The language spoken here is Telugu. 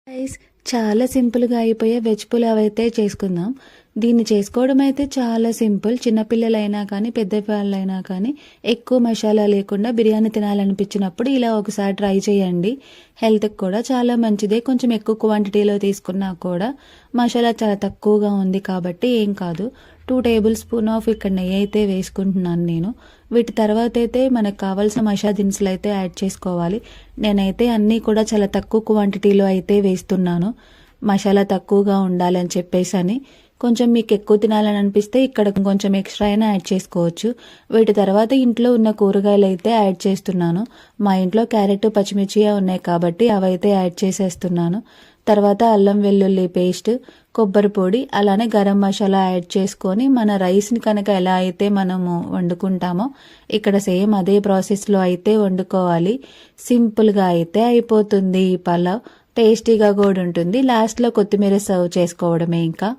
గైస్, చాలా సింపుల్గా అయిపోయే వెజ్ పులావ్ అయితే చేసుకుందాం. దీన్ని చేసుకోవడం అయితే చాలా సింపుల్. చిన్నపిల్లలైనా కానీ పెద్దవాళ్ళైనా కానీ ఎక్కువ మసాలా లేకుండా బిర్యానీ తినాలనిపించినప్పుడు ఇలా ఒకసారి ట్రై చేయండి. హెల్త్కి కూడా చాలా మంచిదే. కొంచెం ఎక్కువ క్వాంటిటీలో తీసుకున్నా కూడా మసాలా చాలా తక్కువగా ఉంది కాబట్టి ఏం కాదు. 2 టేబుల్ స్పూన్ ఆఫ్ ఇక్కడ నెయ్యి అయితే వేసుకుంటున్నాను నేను. వీటి తర్వాత అయితే మనకు కావాల్సిన మసాలా దినుసులు అయితే యాడ్ చేసుకోవాలి. నేనైతే అన్నీ కూడా చాలా తక్కువ క్వాంటిటీలో అయితే వేస్తున్నాను. మసాలా తక్కువగా ఉండాలని చెప్పేసి అని. కొంచెం మీకు ఎక్కువ తినాలని అనిపిస్తే ఇక్కడ కొంచెం ఎక్స్ట్రా అయినా యాడ్ చేసుకోవచ్చు. వీటి తర్వాత ఇంట్లో ఉన్న కూరగాయలు అయితే యాడ్ చేస్తున్నాను. మా ఇంట్లో క్యారెట్ పచ్చిమిర్చి ఉన్నాయి కాబట్టి అవైతే యాడ్ చేసేస్తున్నాను. తర్వాత అల్లం వెల్లుల్లి పేస్ట్, కొబ్బరి పొడి, అలానే గరం మసాలా యాడ్ చేసుకొని మన రైస్ని కనుక ఎలా అయితే మనము వండుకుంటామో ఇక్కడ సేమ్ అదే ప్రాసెస్లో అయితే వండుకోవాలి. సింపుల్గా అయితే అయిపోతుంది ఈ పలావ్. టేస్టీగా కూడా ఉంటుంది. లాస్ట్లో కొత్తిమీర సర్వ్ చేసుకోవడమే ఇంకా.